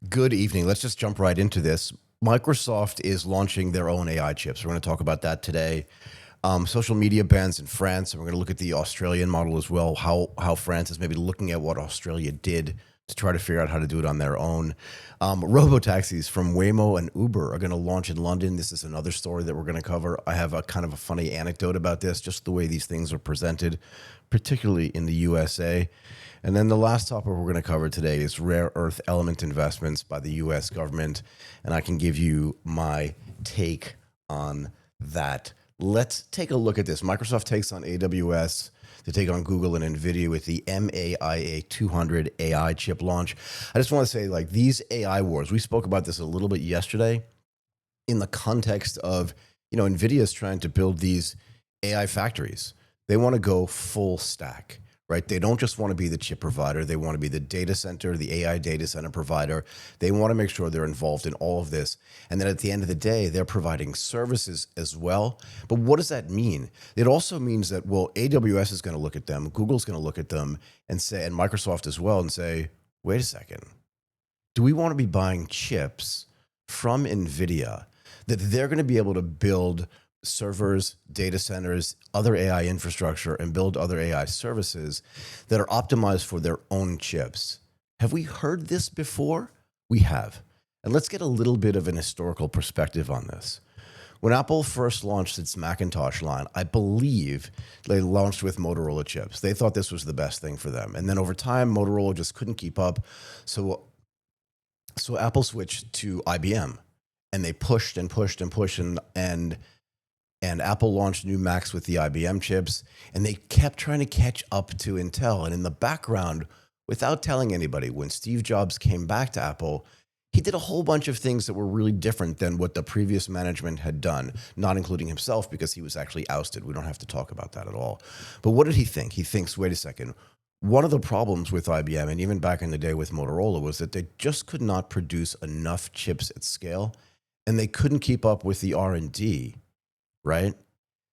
Good evening. Let's just jump right into this. Microsoft is launching their own AI chips. We're going to talk about that today. Social media bans in France, and we're going to look at the Australian model as well. How France is maybe looking at what Australia did to try to figure out how to do it on their own. Robotaxis from Waymo and Uber are going to launch in London. This is another story that we're going to cover. I have a kind of a funny anecdote about this, just the way these things are presented, particularly in the USA. And then the last topic we're going to cover today is rare earth element investments by the US government. And I can give you my take on that. Let's take a look at this. Microsoft takes on AWS to take on Google and NVIDIA with the MAIA 200 AI chip launch. I just want to say, like, these AI wars, we spoke about this a little bit yesterday in the context of, NVIDIA is trying to build these AI factories. They want to go full stack, right? They don't just want to be the chip provider. They want to be the data center, the AI data center provider. They want to make sure they're involved in all of this. And then at the end of the day, they're providing services as well. But what does that mean? It also means that, well, AWS is going to look at them, Google's going to look at them and say, and Microsoft as well, and say, wait a second, do we want to be buying chips from NVIDIA that they're going to be able to build servers, data centers, other AI infrastructure, and build other AI services that are optimized for their own chips? Have we heard this before? We have. And let's get a little bit of an historical perspective on this. When Apple first launched its Macintosh line, I believe they launched with Motorola chips. They thought this was the best thing for them. And then over time, Motorola just couldn't keep up. So Apple switched to IBM, and they pushed and pushed and pushed, and Apple launched new Macs with the IBM chips, and they kept trying to catch up to Intel. And in the background, without telling anybody, when Steve Jobs came back to Apple, he did a whole bunch of things that were really different than what the previous management had done, not including himself, because he was actually ousted. We don't have to talk about that at all. But what did he think? He thinks, wait a second, one of the problems with IBM, and even back in the day with Motorola, was that they just could not produce enough chips at scale, and they couldn't keep up with the R&D, right,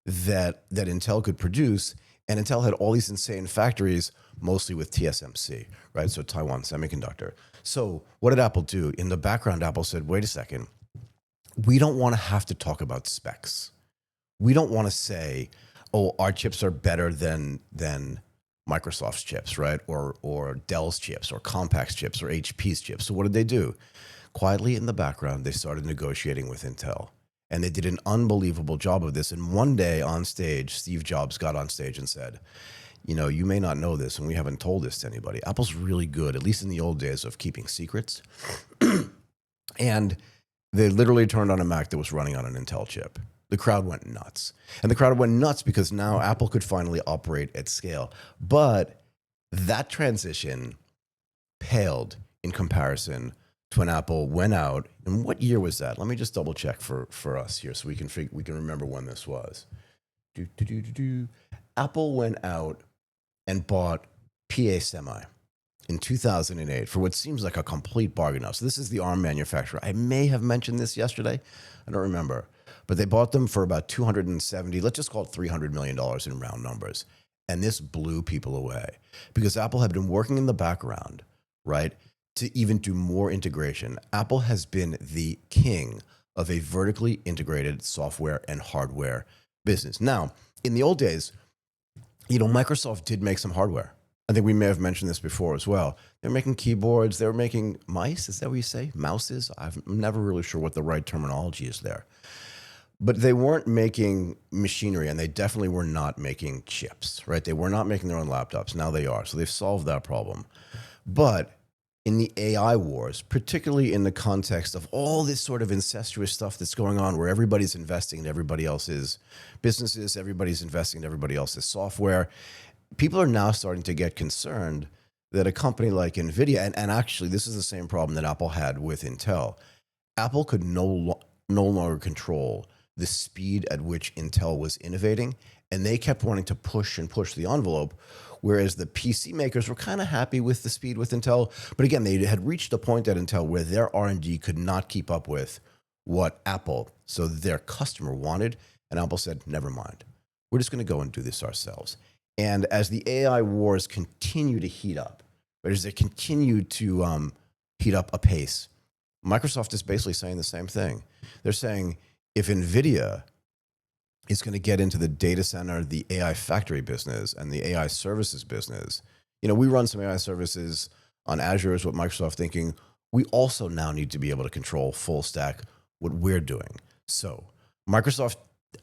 that Intel could produce. And Intel had all these insane factories, mostly with TSMC, right? So Taiwan Semiconductor. So what did Apple do? In the background, Apple said, wait a second, we don't want to have to talk about specs. We don't want to say, oh, our chips are better than Microsoft's chips, right? Or Dell's chips, or Compact's chips, or HP's chips. So what did they do? Quietly in the background, they started negotiating with Intel. And they did an unbelievable job of this. And one day on stage, Steve Jobs got on stage and said, you may not know this, and we haven't told this to anybody. Apple's really good, at least in the old days, of keeping secrets. And they literally turned on a Mac that was running on an Intel chip. The crowd went nuts. And the crowd went nuts because now Apple could finally operate at scale. But that transition paled in comparison to when Apple went out. And what year was that? Let me just double check for us here so we can remember when this was. Apple went out and bought PA Semi in 2008 for what seems like a complete bargain now. So this is the ARM manufacturer. I may have mentioned this yesterday. I don't remember. But they bought them for about 270, let's just call it $300 million in round numbers. And this blew people away because Apple had been working in the background, right, to even do more integration. Apple has been the king of a vertically integrated software and hardware business. Now, in the old days, Microsoft did make some hardware. I think we may have mentioned this before as well. They're making keyboards. They were making mice. Is that what you say? Mouses? I'm never really sure what the right terminology is there. But they weren't making machinery, and they definitely were not making chips, right? They were not making their own laptops. Now they are. So they've solved that problem. But in the AI wars, particularly in the context of all this sort of incestuous stuff that's going on where everybody's investing in everybody else's businesses, everybody's investing in everybody else's software, people are now starting to get concerned that a company like NVIDIA, and actually this is the same problem that Apple had with Intel, Apple could no longer control the speed at which Intel was innovating, and they kept wanting to push and push the envelope, whereas the PC makers were kind of happy with the speed with Intel. But again, they had reached a point at Intel where their R&D could not keep up with what Apple, so their customer, wanted, and Apple said, never mind. We're just going to go and do this ourselves. And as the AI wars continue to heat up, right, as they continue to heat up apace, Microsoft is basically saying the same thing. They're saying if NVIDIA is going to get into the data center, the AI factory business, and the AI services business, we run some AI services on Azure, is what Microsoft thinking. We also now need to be able to control full stack what we're doing. So Microsoft,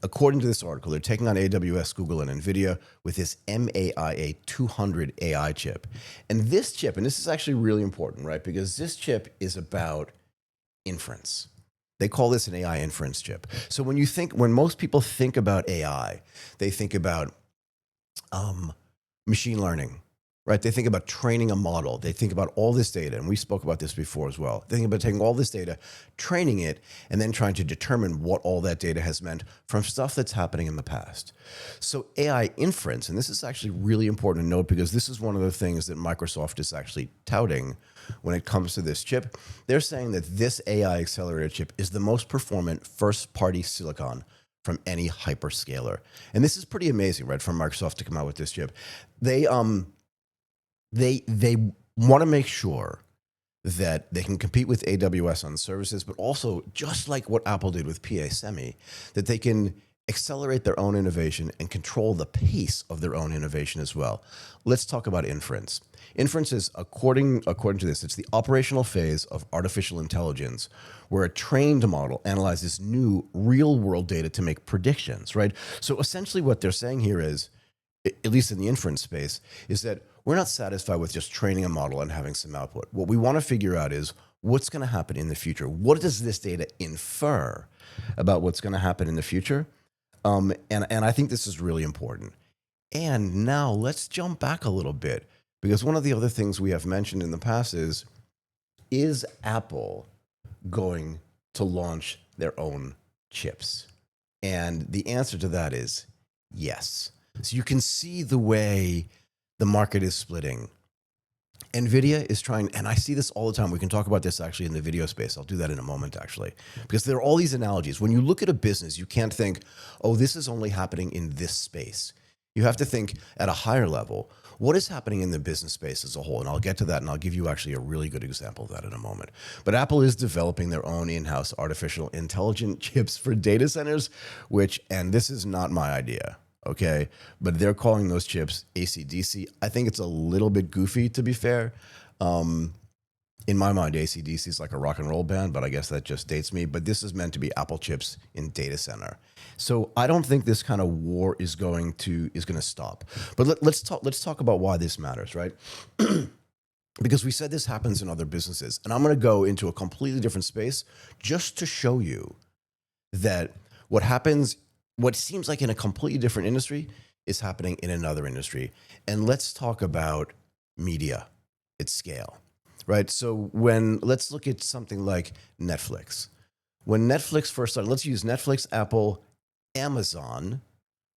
according to this article, they're taking on AWS, Google, and NVIDIA with this MAIA 200 AI chip. And this chip, and this is actually really important, right? Because this chip is about inference. They call this an AI inference chip. So when most people think about AI, they think about machine learning, right? They think about training a model. They think about all this data, and we spoke about this before as well. They think about taking all this data, training it, and then trying to determine what all that data has meant from stuff that's happening in the past. So AI inference, and this is actually really important to note because this is one of the things that Microsoft is actually touting when it comes to this chip. They're saying that this AI accelerator chip is the most performant first-party silicon from any hyperscaler. And this is pretty amazing, right, for Microsoft to come out with this chip. They want to make sure that they can compete with AWS on services, but also, just like what Apple did with PA Semi, that they can accelerate their own innovation and control the pace of their own innovation as well. Let's talk about inference. Inference is, according to this, it's the operational phase of artificial intelligence where a trained model analyzes new real-world data to make predictions, right? So essentially what they're saying here is, at least in the inference space, is that we're not satisfied with just training a model and having some output. What we want to figure out is what's going to happen in the future. What does this data infer about what's going to happen in the future? And I think this is really important. And now let's jump back a little bit, because one of the other things we have mentioned in the past is Apple going to launch their own chips? And the answer to that is yes. So you can see the way the market is splitting. NVIDIA is trying, and I see this all the time. We can talk about this actually in the video space. I'll do that in a moment, actually, because there are all these analogies. When you look at a business, you can't think, oh, this is only happening in this space. You have to think at a higher level, what is happening in the business space as a whole? And I'll get to that, and I'll give you actually a really good example of that in a moment. But Apple is developing their own in-house artificial intelligence chips for data centers, and this is not my idea. Okay, but they're calling those chips AC/DC. I think it's a little bit goofy, to be fair. In my mind, AC/DC is like a rock and roll band, but I guess that just dates me. But this is meant to be Apple chips in data center. So I don't think this kind of war is going to stop. But let's talk about why this matters, right? Because we said this happens in other businesses, and I'm going to go into a completely different space just to show you that what seems like in a completely different industry is happening in another industry. And let's talk about media at scale, right? So let's look at something like Netflix. When Netflix first started, let's use Netflix, Apple, Amazon,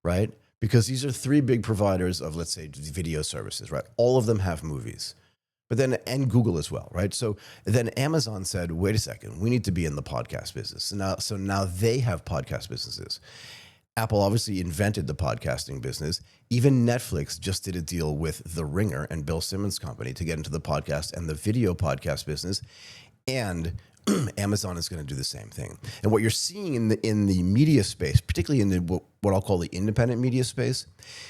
right? Because these are three big providers of, let's say, video services, right? All of them have movies. And Google as well, right? So then Amazon said, wait a second, we need to be in the podcast business. So now they have podcast businesses. Apple obviously invented the podcasting business. Even Netflix just did a deal with The Ringer and Bill Simmons' company to get into the podcast and the video podcast business. And Amazon is going to do the same thing. And what you're seeing in the media space, particularly in what I'll call the independent media space,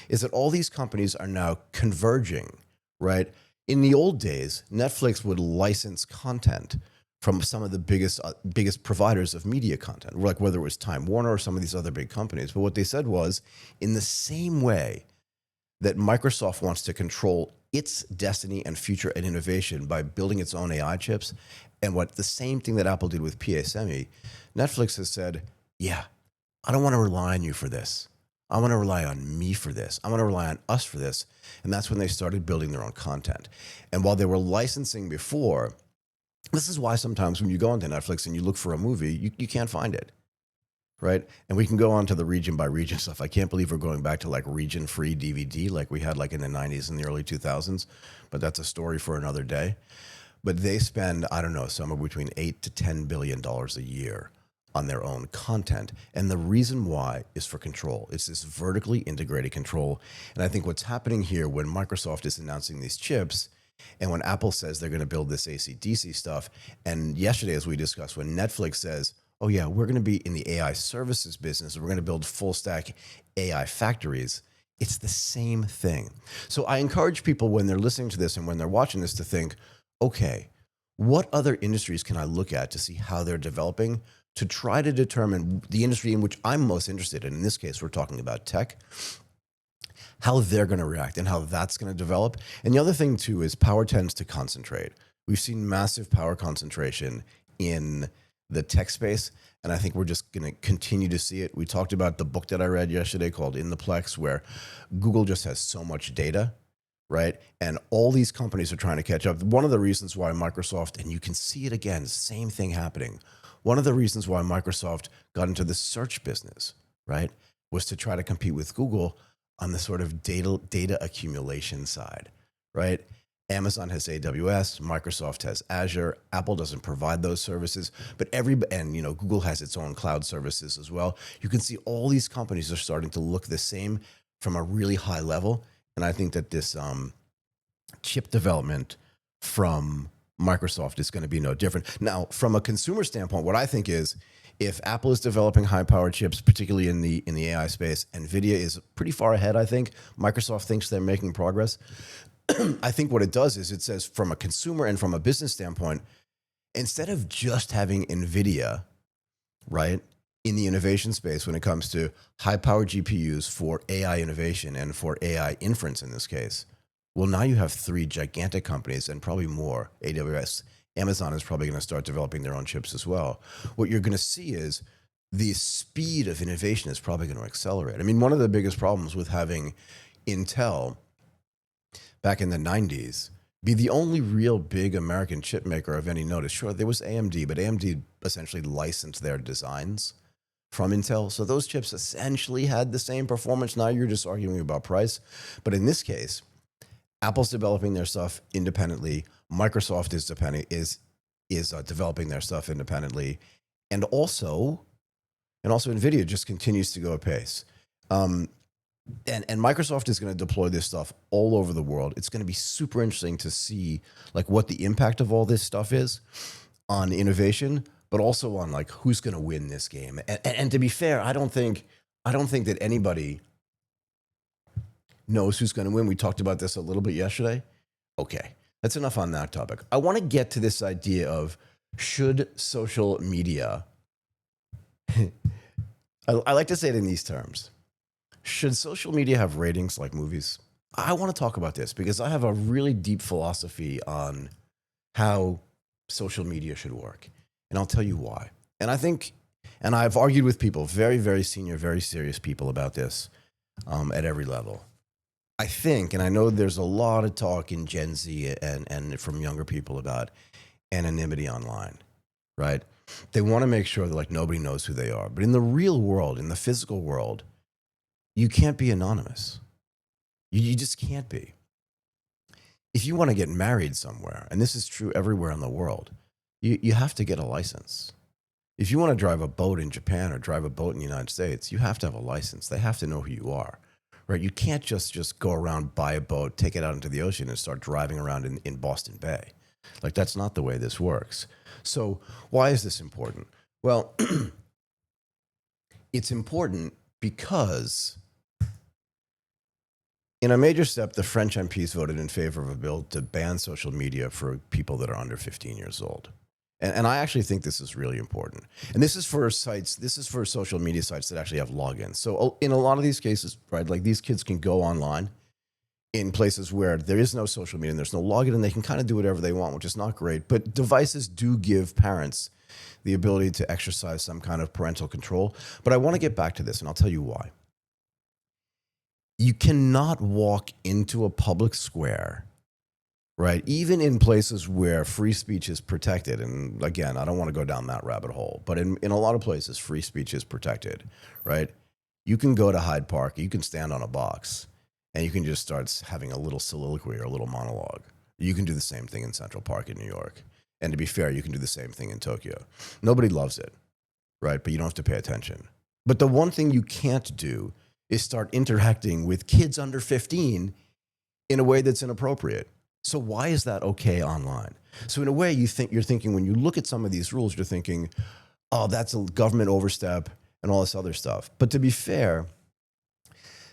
is that all these companies are now converging, right? In the old days, Netflix would license content from some of the biggest providers of media content, like whether it was Time Warner or some of these other big companies. But what they said was, in the same way that Microsoft wants to control its destiny and future and innovation by building its own AI chips, and the same thing that Apple did with PA Semi, Netflix has said, yeah, I don't want to rely on you for this. I want to rely on me for this. I want to rely on us for this. And that's when they started building their own content. And while they were licensing before, this is why sometimes when you go onto Netflix and you look for a movie, you can't find it, right? And we can go on to the region by region stuff. I can't believe we're going back to like region-free DVD like we had like in the 90s and the early 2000s, but that's a story for another day. But they spend, I don't know, somewhere between $8 to $10 billion a year on their own content. And the reason why is for control. It's this vertically integrated control. And I think what's happening here when Microsoft is announcing these chips And when Apple says they're going to build this AC/DC stuff, and yesterday, as we discussed, when Netflix says, oh yeah, we're going to be in the AI services business, we're going to build full stack AI factories, it's the same thing. So I encourage people when they're listening to this and when they're watching this to think, okay, what other industries can I look at to see how they're developing to try to determine the industry in which I'm most interested in? In this case, we're talking about tech, how they're going to react and how that's going to develop. And the other thing too is power tends to concentrate. We've seen massive power concentration in the tech space, and I think we're just going to continue to see it. We talked about the book that I read yesterday called In the Plex, where Google just has so much data, right? And all these companies are trying to catch up. One of the reasons why Microsoft, and you can see it again, same thing happening. One of the reasons why Microsoft got into the search business, right, was to try to compete with Google on the sort of data accumulation side, right? Amazon has AWS, Microsoft has Azure, Apple doesn't provide those services, but Google has its own cloud services as well. You can see all these companies are starting to look the same from a really high level, and I think that this chip development from Microsoft is going to be no different. Now, from a consumer standpoint, what I think is if Apple is developing high-powered chips, particularly in the AI space, NVIDIA is pretty far ahead, I think. Microsoft thinks they're making progress. I think what it does is it says from a consumer and from a business standpoint, instead of just having NVIDIA, right, in the innovation space when it comes to high-powered GPUs for AI innovation and for AI inference in this case, well, now you have three gigantic companies and probably more. AWS, Amazon is probably going to start developing their own chips as well. What you're going to see is the speed of innovation is probably going to accelerate. I mean, one of the biggest problems with having Intel back in the 90s be the only real big American chip maker of any notice. Sure, there was AMD, but AMD essentially licensed their designs from Intel. So those chips essentially had the same performance. Now you're just arguing about price. But in this case, Apple's developing their stuff independently. Microsoft is developing their stuff independently, and also NVIDIA just continues to go apace. And Microsoft is going to deploy this stuff all over the world. It's going to be super interesting to see like what the impact of all this stuff is on innovation, but also on like who's going to win this game. And to be fair, I don't think that anybody knows who's going to win. We talked about this a little bit yesterday. Okay, that's enough on that topic. I want to get to this idea of should social media, I like to say it in these terms. Should social media have ratings like movies? I want to talk about this because I have a really deep philosophy on how social media should work. And I'll tell you why. And I've argued with people, very, very senior, very serious people about this at every level. I think, and I know there's a lot of talk in Gen Z and from younger people about anonymity online, right? They want to make sure that like nobody knows who they are. But in the real world, in the physical world, you can't be anonymous. You just can't be. If you want to get married somewhere, and this is true everywhere in the world, you have to get a license. If you want to drive a boat in Japan or drive a boat in the United States, you have to have a license. They have to know who you are, right? You can't just go around, buy a boat, take it out into the ocean and start driving around in Boston Bay. Like that's not the way this works. So why is this important? Well, it's important because in a major step, the French MPs voted in favor of a bill to ban social media for people that are under 15 years old. And I actually think this is really important. And this is for social media sites that actually have logins. So in a lot of these cases, right, like these kids can go online in places where there is no social media and there's no login and they can kind of do whatever they want, which is not great. But devices do give parents the ability to exercise some kind of parental control. But I want to get back to this and I'll tell you why. You cannot walk into a public square, right? Even in places where free speech is protected. And again, I don't want to go down that rabbit hole, but in a lot of places, free speech is protected, right? You can go to Hyde Park, you can stand on a box, and you can just start having a little soliloquy or a little monologue. You can do the same thing in Central Park in New York. And to be fair, you can do the same thing in Tokyo. Nobody loves it, right? But you don't have to pay attention. But the one thing you can't do is start interacting with kids under 15 in a way that's inappropriate. So why is that okay online? So in a way, you're thinking when you look at some of these rules, you're thinking, oh, that's a government overstep and all this other stuff. But to be fair,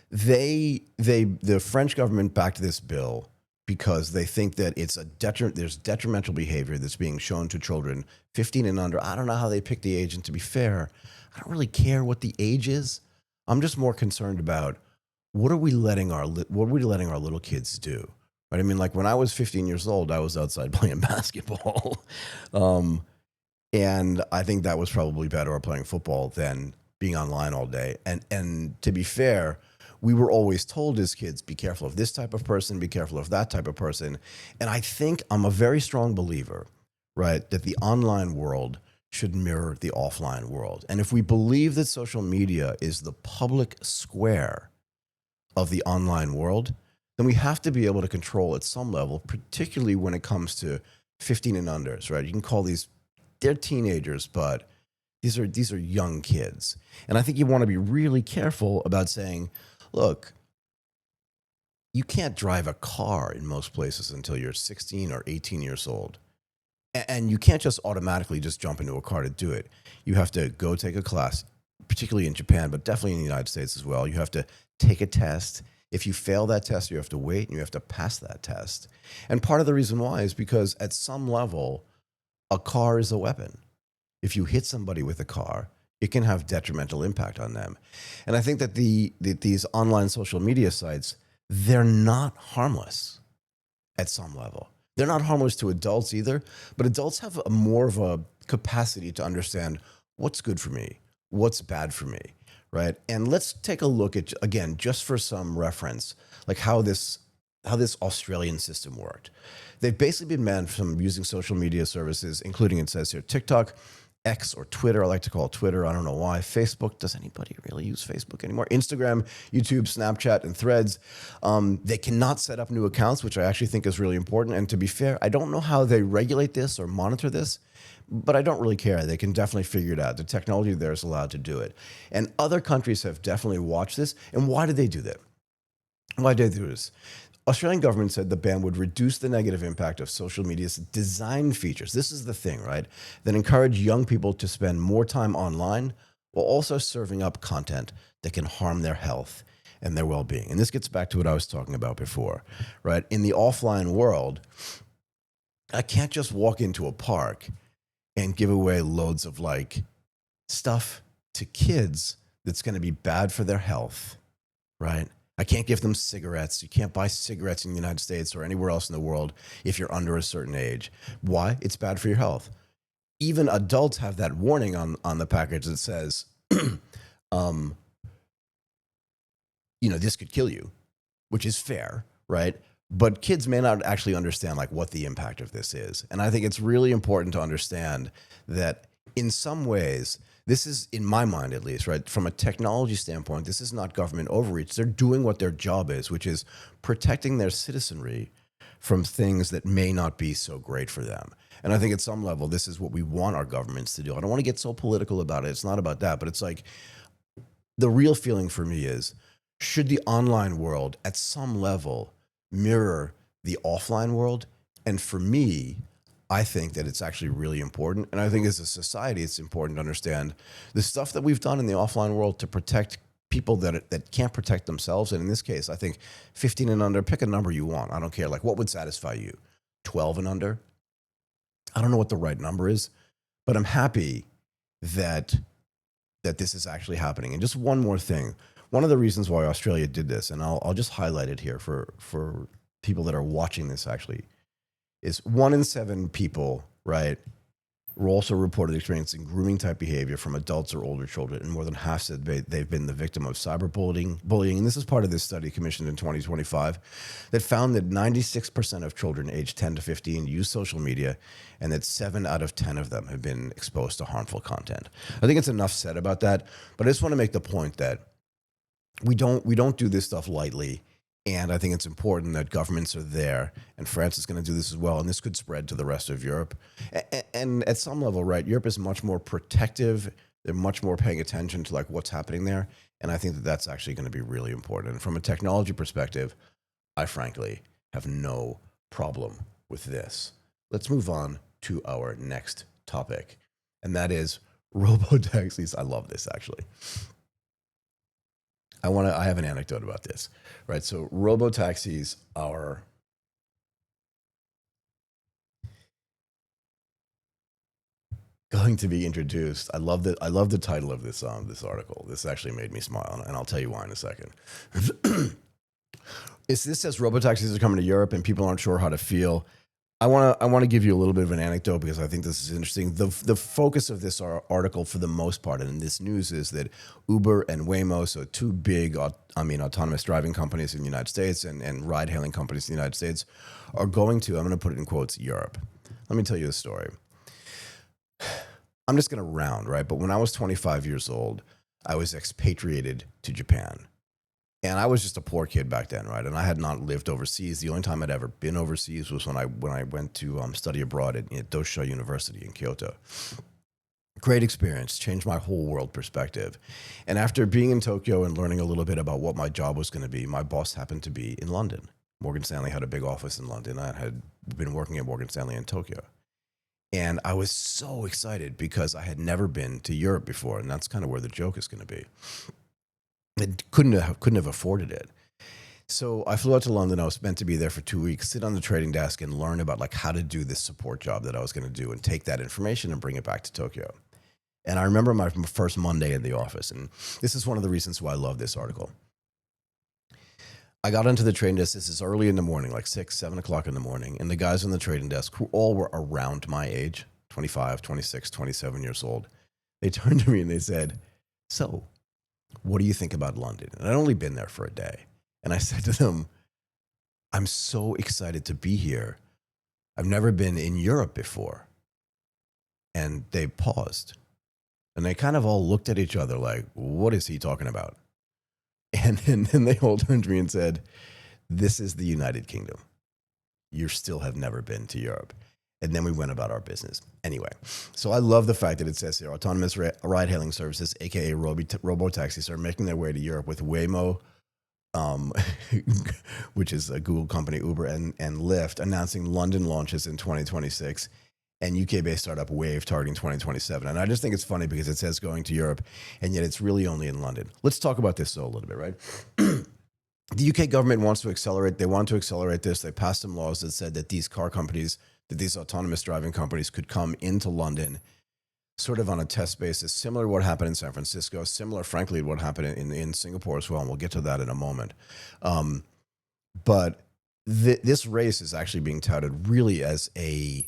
the French government backed this bill because they think that there's detrimental behavior that's being shown to children 15 and under. I don't know how they pick the age, and to be fair, I don't really care what the age is. I'm just more concerned about what are we letting our little kids do? Right? I mean, like when I was 15 years old, I was outside playing basketball. um, and I think that was probably better, or playing football, than being online all day. And to be fair, we were always told as kids, be careful of this type of person, be careful of that type of person. And I think I'm a very strong believer, right, that the online world should mirror the offline world. And if we believe that social media is the public square of the online world, then we have to be able to control at some level, particularly when it comes to 15 and unders, right? You can call they're teenagers, but these are young kids. And I think you want to be really careful about saying, look, you can't drive a car in most places until you're 16 or 18 years old. And you can't just automatically just jump into a car to do it. You have to go take a class, particularly in Japan, but definitely in the United States as well. You have to take a test. If you fail that test, you have to wait and you have to pass that test. And part of the reason why is because at some level, a car is a weapon. If you hit somebody with a car, it can have detrimental impact on them. And I think that these online social media sites, they're not harmless at some level. They're not harmless to adults either, but adults have more of a capacity to understand what's good for me, what's bad for me, right? And let's take a look at, again, just for some reference, like how this Australian system worked. They've basically been banned from using social media services, including, it says here, TikTok, X, or Twitter. I like to call it Twitter. I don't know why. Facebook. Does anybody really use Facebook anymore? Instagram, YouTube, Snapchat, and Threads. They cannot set up new accounts, which I actually think is really important. And to be fair, I don't know how they regulate this or monitor this, but I don't really care. They can definitely figure it out. The technology there is allowed to do it. And other countries have definitely watched this. And why did they do that? Why did they do this? Australian government said the ban would reduce the negative impact of social media's design features. This is the thing, right? That encourage young people to spend more time online while also serving up content that can harm their health and their well-being. And this gets back to what I was talking about before, right? In the offline world, I can't just walk into a park and give away loads of like stuff to kids that's going to be bad for their health, right? I can't give them cigarettes. You can't buy cigarettes in the United States or anywhere else in the world if you're under a certain age. Why? It's bad for your health. Even adults have that warning on the package that says, um, this could kill you, which is fair, right? But kids may not actually understand like what the impact of this is. And I think it's really important to understand that in some ways, this is, in my mind at least, right, from a technology standpoint, this is not government overreach. They're doing what their job is, which is protecting their citizenry from things that may not be so great for them. And I think at some level, this is what we want our governments to do. I don't want to get so political about it. It's not about that, but it's like the real feeling for me is, should the online world at some level mirror the offline world? And for me, I think that it's actually really important. And I think as a society, it's important to understand the stuff that we've done in the offline world to protect people that can't protect themselves. And in this case, I think 15 and under, pick a number you want. I don't care. Like, what would satisfy you? 12 and under? I don't know what the right number is, but I'm happy that this is actually happening. And just one more thing. One of the reasons why Australia did this, and I'll just highlight it here for people that are watching this actually, is 1 in 7 people, right, were also reported experiencing grooming type behavior from adults or older children, and more than half said they've been the victim of cyberbullying. And this is part of this study commissioned in 2025 that found that 96% of children aged 10 to 15 use social media, and that 7 out of 10 of them have been exposed to harmful content. I think it's enough said about that, but I just want to make the point that we don't do this stuff lightly. And I think it's important that governments are there, and France is going to do this as well. And this could spread to the rest of Europe. And at some level, right, Europe is much more protective. They're much more paying attention to like what's happening there. And I think that that's actually going to be really important. And from a technology perspective, I frankly have no problem with this. Let's move on to our next topic, and that is robotaxis. I love this actually. I have an anecdote about this, right? So robotaxis are going to be introduced. I love the title of this article. This actually made me smile, and I'll tell you why in a second. This says robotaxis are coming to Europe, and people aren't sure how to feel. I want to give you a little bit of an anecdote because I think this is interesting. The focus of this article, for the most part, and in this news, is that Uber and Waymo, so two big, autonomous driving companies in the United States and ride-hailing companies in the United States, are going to, I'm going to put it in quotes, Europe. Let me tell you a story. I'm just going to round, right? But when I was 25 years old, I was expatriated to Japan. And I was just a poor kid back then, right? And I had not lived overseas. The only time I'd ever been overseas was when I went to study abroad at Dosha University in Kyoto. Great experience, changed my whole world perspective. And after being in Tokyo and learning a little bit about what my job was going to be, my boss happened to be in London. Morgan Stanley had a big office in London. I had been working at Morgan Stanley in Tokyo. And I was so excited because I had never been to Europe before, and that's kind of where the joke is going to be. I couldn't have afforded it. So I flew out to London. I was meant to be there for 2 weeks, sit on the trading desk and learn about like how to do this support job that I was going to do and take that information and bring it back to Tokyo. And I remember my first Monday in the office. And this is one of the reasons why I love this article. I got onto the trading desk. This is early in the morning, like 6, 7 o'clock in the morning. And the guys on the trading desk, who all were around my age, 25, 26, 27 years old, they turned to me and they said, "So, what do you think about London?" And I'd only been there for a day. And I said to them, "I'm so excited to be here. I've never been in Europe before." And they paused. And they kind of all looked at each other like, what is he talking about? And then they all turned to me and said, "This is the United Kingdom. You still have never been to Europe." And then we went about our business. Anyway, so I love the fact that it says here, autonomous ride-hailing services, aka robotaxis, are making their way to Europe with Waymo, which is a Google company, Uber, and Lyft, announcing London launches in 2026, and UK-based startup Wave targeting 2027. And I just think it's funny because it says going to Europe, and yet it's really only in London. Let's talk about this, though, a little bit, right? The UK government wants to accelerate. They want to accelerate this. They passed some laws that said that these car companies, that these autonomous driving companies could come into London sort of on a test basis, similar to what happened in San Francisco, similar, frankly, to what happened in Singapore as well, and we'll get to that in a moment. But this race is actually being touted really as a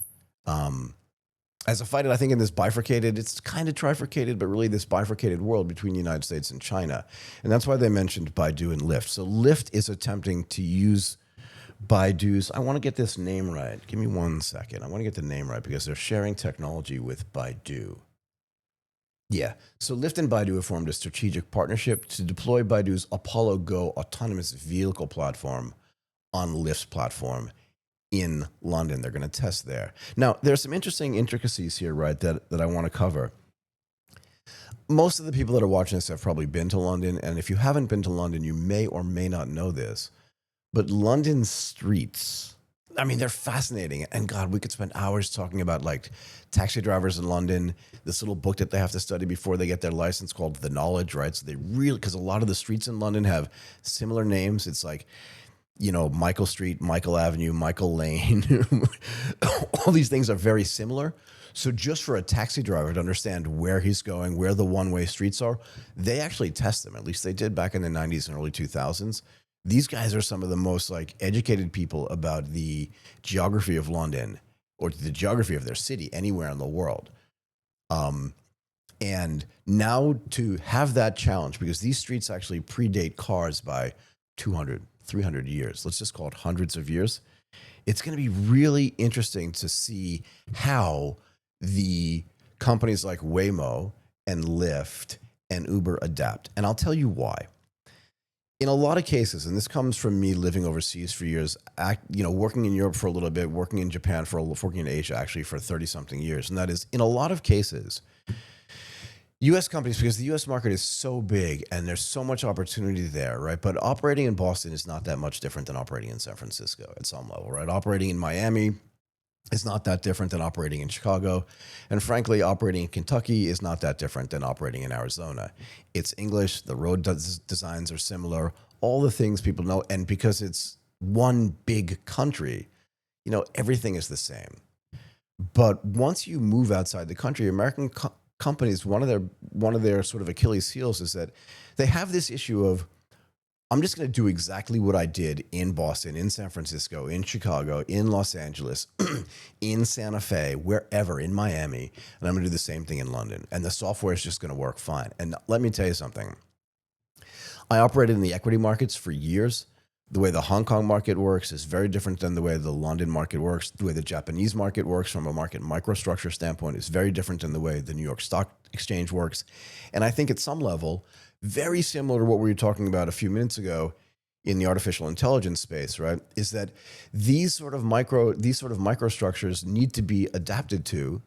fight, I think, in this bifurcated, it's kind of trifurcated, but really this bifurcated world between the United States and China. And that's why they mentioned Baidu and Lyft. So Lyft is attempting to use Baidu's, I want to get this name right. Give me 1 second. I want to get the name right because they're sharing technology with Baidu. Yeah. So Lyft and Baidu have formed a strategic partnership to deploy Baidu's Apollo Go autonomous vehicle platform on Lyft's platform in London. They're going to test there. Now, there's some interesting intricacies here, right, that I want to cover. Most of the people that are watching this have probably been to London, and if you haven't been to London, you may or may not know this. But London streets, I mean, they're fascinating. And God, we could spend hours talking about like taxi drivers in London, this little book that they have to study before they get their license called The Knowledge, right? So they really, because a lot of the streets in London have similar names. It's like, you know, Michael Street, Michael Avenue, Michael Lane. All these things are very similar. So just for a taxi driver to understand where he's going, where the one-way streets are, they actually test them. At least they did back in the 90s and early 2000s. These guys are some of the most like educated people about the geography of London or the geography of their city anywhere in the world. And now to have that challenge, because these streets actually predate cars by 200, 300 years. Let's just call it hundreds of years. It's going to be really interesting to see how the companies like Waymo and Lyft and Uber adapt. And I'll tell you why. In a lot of cases, and this comes from me living overseas for years, working in Europe for a little bit, working in Japan working in Asia actually for 30-something years, and that is, in a lot of cases, US companies, because the US market is so big and there's so much opportunity there, right? But operating in Boston is not that much different than operating in San Francisco at some level, right? Operating in Miami is not that different than operating in Chicago. And frankly, operating in Kentucky is not that different than operating in Arizona. It's English, the road designs are similar, all the things people know. And because it's one big country, everything is the same. But once you move outside the country, American companies, one of their sort of Achilles heels is that they have this issue of, I'm just going to do exactly what I did in Boston, in San Francisco, in Chicago, in Los Angeles, in Santa Fe, wherever, in Miami, and I'm going to do the same thing in London. And the software is just going to work fine. And let me tell you something. I operated in the equity markets for years. The way the Hong Kong market works is very different than the way the London market works. The way the Japanese market works from a market microstructure standpoint is very different than the way the New York Stock Exchange works. And I think at some level, very similar to what we were talking about a few minutes ago in the artificial intelligence space, right? Is that these sort of microstructures need to be adapted to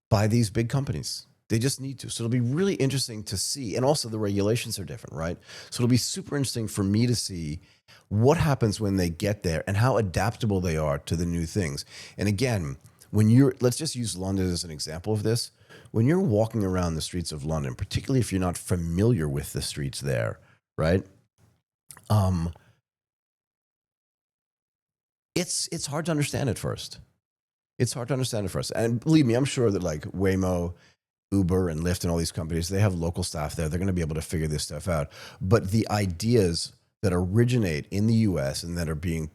by these big companies. They just need to. So it'll be really interesting to see. And also the regulations are different, right? So it'll be super interesting for me to see what happens when they get there and how adaptable they are to the new things. And again, let's just use London as an example of this. When you're walking around the streets of London, particularly if you're not familiar with the streets there, right? It's hard to understand at first. It's hard to understand at first. And believe me, I'm sure that like Waymo, Uber, and Lyft and all these companies, they have local staff there. They're going to be able to figure this stuff out. But the ideas that originate in the US and that are being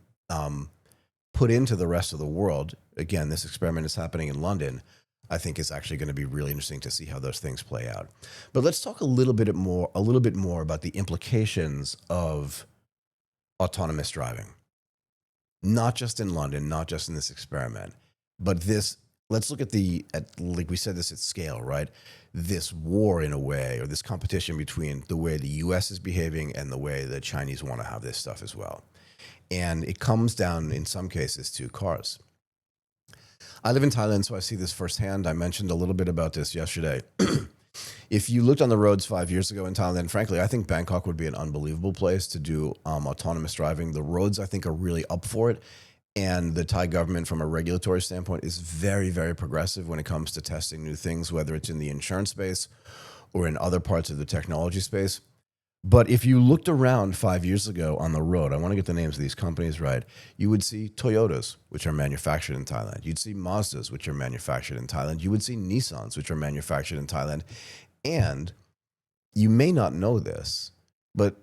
put into the rest of the world, again, this experiment is happening in London, I think is actually going to be really interesting to see how those things play out. But let's talk a little bit more about the implications of autonomous driving. Not just in London, not just in this experiment, but let's look at like we said this at scale, right? This war in a way, or this competition between the way the US is behaving and the way the Chinese want to have this stuff as well. And it comes down in some cases to cars. I live in Thailand, so I see this firsthand. I mentioned a little bit about this yesterday. If you looked on the roads 5 years ago in Thailand, frankly, I think Bangkok would be an unbelievable place to do autonomous driving. The roads, I think, are really up for it. And the Thai government, from a regulatory standpoint, is very, very progressive when it comes to testing new things, whether it's in the insurance space or in other parts of the technology space. But if you looked around 5 years ago on the road, I want to get the names of these companies right, you would see Toyotas, which are manufactured in Thailand. You'd see Mazdas, which are manufactured in Thailand. You would see Nissans, which are manufactured in Thailand. And you may not know this, but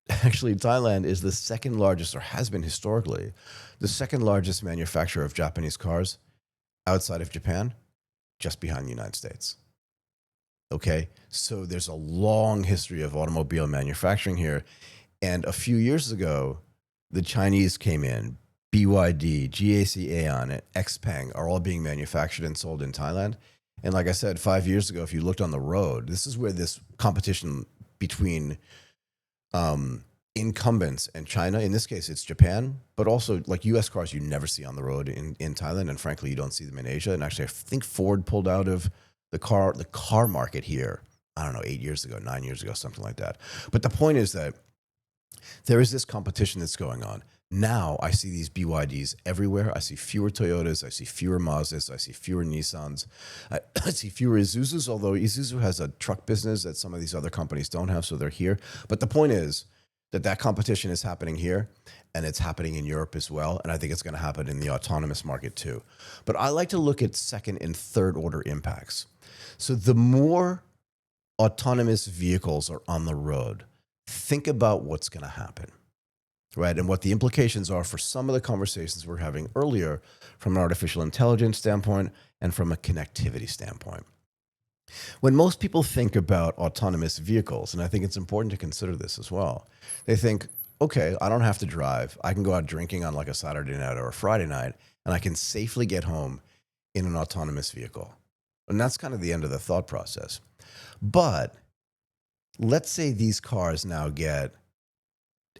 actually Thailand is the second largest, or has been historically, the second largest manufacturer of Japanese cars outside of Japan, just behind the United States. Okay, so there's a long history of automobile manufacturing here. And a few years ago, the Chinese came in. BYD, GAC Aeon, and XPeng are all being manufactured and sold in Thailand. And like I said, 5 years ago, if you looked on the road, this is where this competition between incumbents and China, in this case, it's Japan, but also like US cars you never see on the road in Thailand. And frankly, you don't see them in Asia. And actually, I think Ford pulled out of the car market here, I don't know, 8 years ago, 9 years ago, something like that. But the point is that there is this competition that's going on. Now I see these BYDs everywhere. I see fewer Toyotas. I see fewer Mazdas. I see fewer Nissans. I see fewer Isuzus, although Isuzu has a truck business that some of these other companies don't have, so they're here. But the point is that competition is happening here, and it's happening in Europe as well, and I think it's going to happen in the autonomous market too. But I like to look at second and third order impacts. So the more autonomous vehicles are on the road, think about what's going to happen, right? And what the implications are for some of the conversations we're having earlier from an artificial intelligence standpoint and from a connectivity standpoint. When most people think about autonomous vehicles, and I think it's important to consider this as well, they think, okay, I don't have to drive. I can go out drinking on like a Saturday night or a Friday night, and I can safely get home in an autonomous vehicle. And that's kind of the end of the thought process. But let's say these cars now get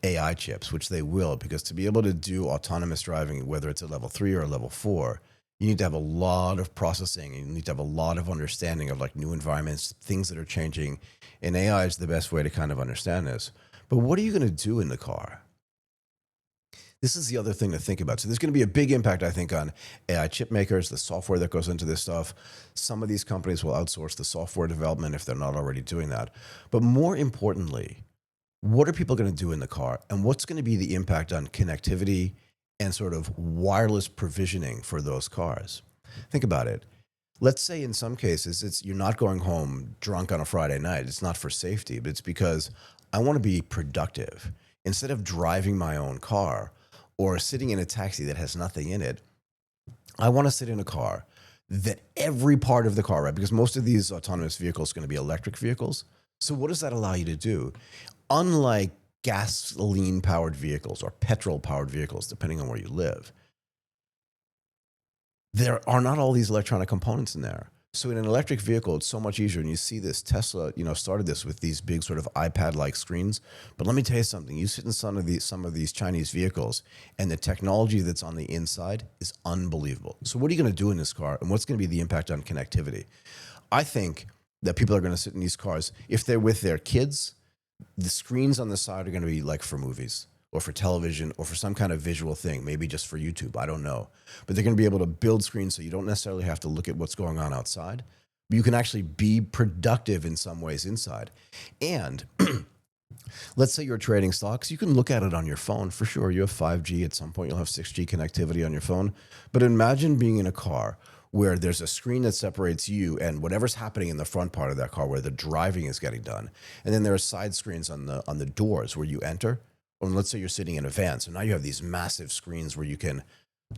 AI chips, which they will, because to be able to do autonomous driving, whether it's a level 3 or a level 4, You need to have a lot of processing. You need to have a lot of understanding of like new environments, things that are changing. And AI is the best way to kind of understand this. But what are you going to do in the car? This is the other thing to think about. So there's going to be a big impact, I think, on AI chip makers, the software that goes into this stuff. Some of these companies will outsource the software development if they're not already doing that. But more importantly, what are people going to do in the car? And what's going to be the impact on connectivity and sort of wireless provisioning for those cars? Think about it. Let's say in some cases it's you're not going home drunk on a Friday night. It's not for safety, but it's because I want to be productive. Instead of driving my own car or sitting in a taxi that has nothing in it, I want to sit in a car that every part of the car, right? Because most of these autonomous vehicles are going to be electric vehicles. So what does that allow you to do? Unlike gasoline powered vehicles or petrol powered vehicles, depending on where you live, there are not all these electronic components in there. So in an electric vehicle, it's so much easier. And you see this Tesla, started this with these big sort of iPad-like screens. But let me tell you something. You sit in some of these Chinese vehicles, and the technology that's on the inside is unbelievable. So what are you going to do in this car, and what's going to be the impact on connectivity? I think that people are going to sit in these cars if they're with their kids. The screens on the side are going to be like for movies or for television or for some kind of visual thing, maybe just for YouTube. I don't know. But they're going to be able to build screens so you don't necessarily have to look at what's going on outside. But you can actually be productive in some ways inside. And let's say you're trading stocks, you can look at it on your phone. For sure, you have 5G. At some point, you'll have 6G connectivity on your phone. But imagine being in a car where there's a screen that separates you and whatever's happening in the front part of that car where the driving is getting done. And then there are side screens on the doors where you enter. Or let's say you're sitting in a van. So now you have these massive screens where you can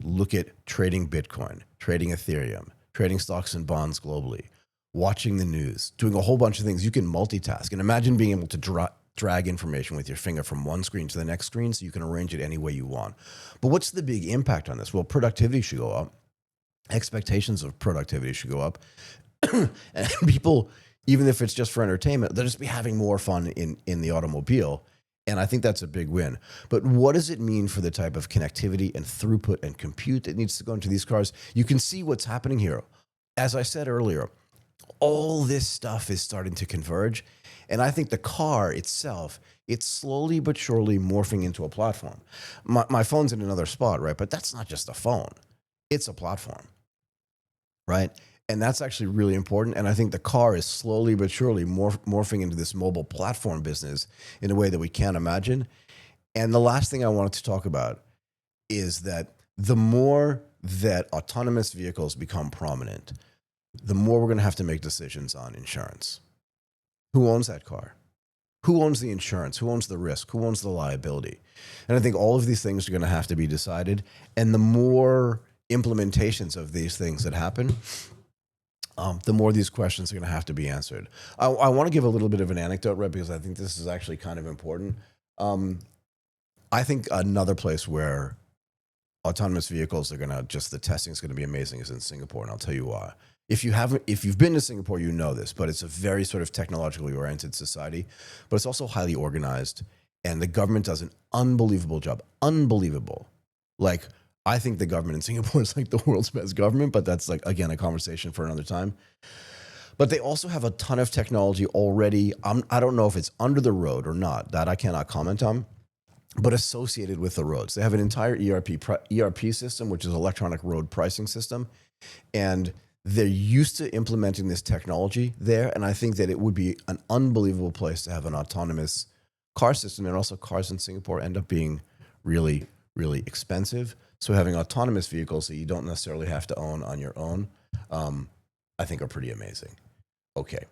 look at trading Bitcoin, trading Ethereum, trading stocks and bonds globally, watching the news, doing a whole bunch of things. You can multitask. And imagine being able to drag information with your finger from one screen to the next screen so you can arrange it any way you want. But what's the big impact on this? Well, productivity should go up. Expectations of productivity should go up. And people, even if it's just for entertainment, they'll just be having more fun in the automobile. And I think that's a big win. But what does it mean for the type of connectivity and throughput and compute that needs to go into these cars? You can see what's happening here. As I said earlier, all this stuff is starting to converge. And I think the car itself, it's slowly but surely morphing into a platform. My phone's in another spot, right? But that's not just a phone. It's a platform, right? And that's actually really important. And I think the car is slowly but surely morphing into this mobile platform business in a way that we can't imagine. And the last thing I wanted to talk about is that the more that autonomous vehicles become prominent, the more we're going to have to make decisions on insurance. Who owns that car? Who owns the insurance? Who owns the risk? Who owns the liability? And I think all of these things are going to have to be decided. And the more implementations of these things that happen, the more these questions are going to have to be answered. I want to give a little bit of an anecdote, right, because I think this is actually kind of important. I think another place where autonomous vehicles are going to the testing is going to be amazing is in Singapore, and I'll tell you why. If you've been to Singapore, you know this, but it's a very sort of technologically oriented society, but it's also highly organized, and the government does an unbelievable job. Unbelievable. Like, I think the government in Singapore is like the world's best government, but that's like, again, a conversation for another time. But they also have a ton of technology already. I don't know if it's under the road or not. That I cannot comment on, but associated with the roads. They have an entire ERP system, which is electronic road pricing system. And they're used to implementing this technology there. And I think that it would be an unbelievable place to have an autonomous car system. And also cars in Singapore end up being really, really expensive. So having autonomous vehicles that you don't necessarily have to own on your own, I think are pretty amazing. Okay,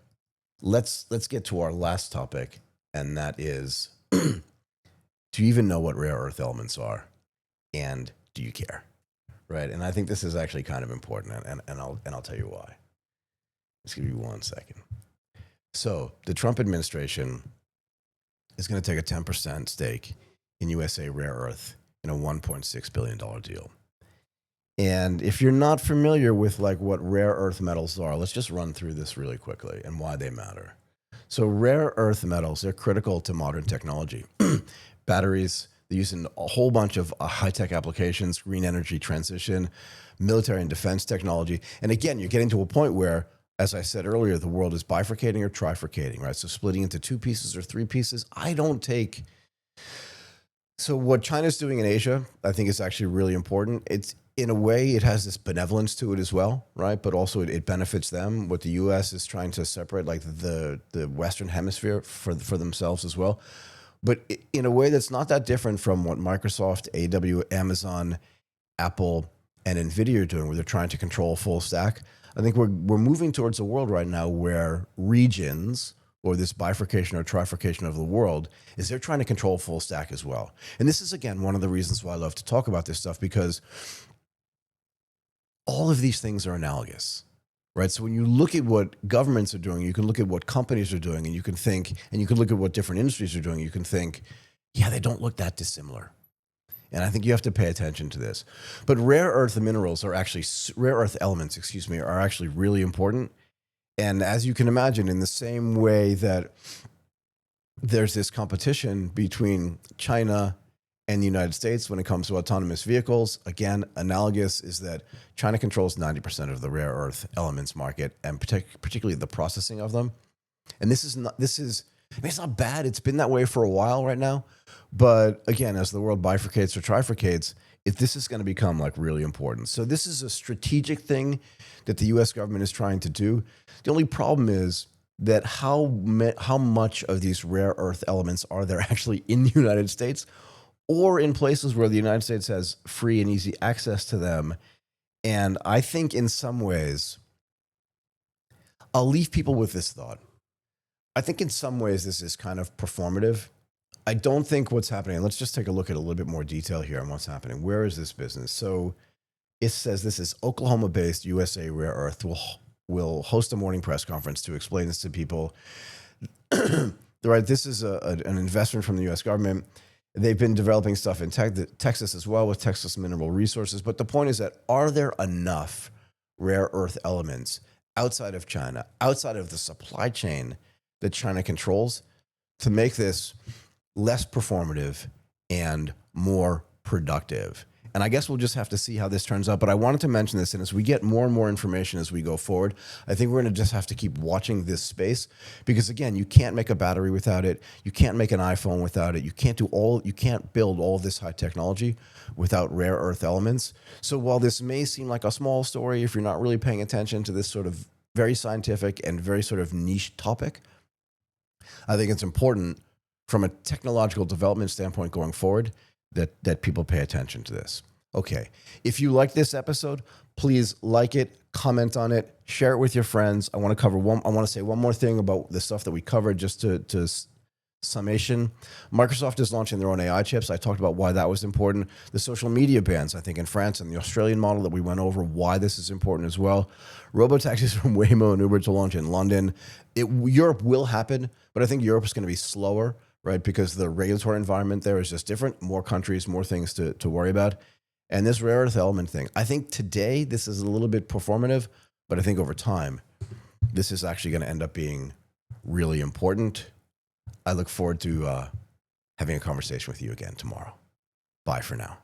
let's get to our last topic, and that is, do you even know what rare earth elements are, and do you care? Right, and I think this is actually kind of important, and I'll tell you why. Just give me 1 second. So the Trump administration is going to take a 10% stake in USA Rare Earth in a $1.6 billion deal. And if you're not familiar with like what rare earth metals are, let's just run through this really quickly and why they matter. So rare earth metals, they're critical to modern technology. Batteries, They're using a whole bunch of high-tech applications, green energy transition, military and defense technology. And again, you're getting to a point where, as I said earlier, the world is bifurcating or trifurcating, right? So splitting into two pieces or three pieces. So what China's doing in Asia, I think is actually really important. It's in a way, it has this benevolence to it as well, right? But also it benefits them. What the U.S. is trying to separate, like the Western Hemisphere for themselves as well. But in a way that's not that different from what Microsoft, Amazon, Apple, and NVIDIA are doing, where they're trying to control full stack. I think we're moving towards a world right now where regions, or this bifurcation or trifurcation of the world, is they're trying to control full stack as well. And this is, again, one of the reasons why I love to talk about this stuff, because all of these things are analogous, right? So when you look at what governments are doing, you can look at what companies are doing, and you can think, and you can look at what different industries are doing, you can think, yeah, they don't look that dissimilar. And I think you have to pay attention to this. But rare earth elements, are actually really important. And as you can imagine, in the same way that there's this competition between China and the United States when it comes to autonomous vehicles, again, analogous is that China controls 90% of the rare earth elements market, and particularly the processing of them. And it's not bad. It's been that way for a while right now. But again, as the world bifurcates or trifurcates, this is going to become like really important. So this is a strategic thing that the U.S. government is trying to do. The only problem is that how much of these rare earth elements are there actually in the United States, or in places where the United States has free and easy access to them. And I think in some ways, I'll leave people with this thought. I think in some ways this is kind of performative. I don't think what's happening, let's just take a look at a little bit more detail here on what's happening. Where is this business? So it says this is Oklahoma-based USA Rare Earth will host a morning press conference to explain this to people. Right, this is an investment from the U.S. government. They've been developing stuff in Texas as well with Texas Mineral Resources. But the point is that, are there enough rare earth elements outside of China, outside of the supply chain that China controls, to make this less performative and more productive? And I guess we'll just have to see how this turns out. But I wanted to mention this, and as we get more and more information as we go forward, I think we're going to just have to keep watching this space, because again, you can't make a battery without it. You can't make an iPhone without it. You can't build all this high technology without rare earth elements. So while this may seem like a small story, if you're not really paying attention to this sort of very scientific and very sort of niche topic, I think it's important from a technological development standpoint going forward that people pay attention to this. Okay, if you like this episode, please like it, comment on it, share it with your friends. I want to say one more thing about the stuff that we covered, just to summation. Microsoft is launching their own AI chips. I talked about why that was important. The social media bans, I think, in France, and the Australian model that we went over, why this is important as well. Robotaxis from Waymo and Uber to launch in London. Europe will happen, but I think Europe is going to be slower, right? Because the regulatory environment there is just different. More countries, more things to worry about. And this rare earth element thing, I think today this is a little bit performative, but I think over time, this is actually going to end up being really important. I look forward to having a conversation with you again tomorrow. Bye for now.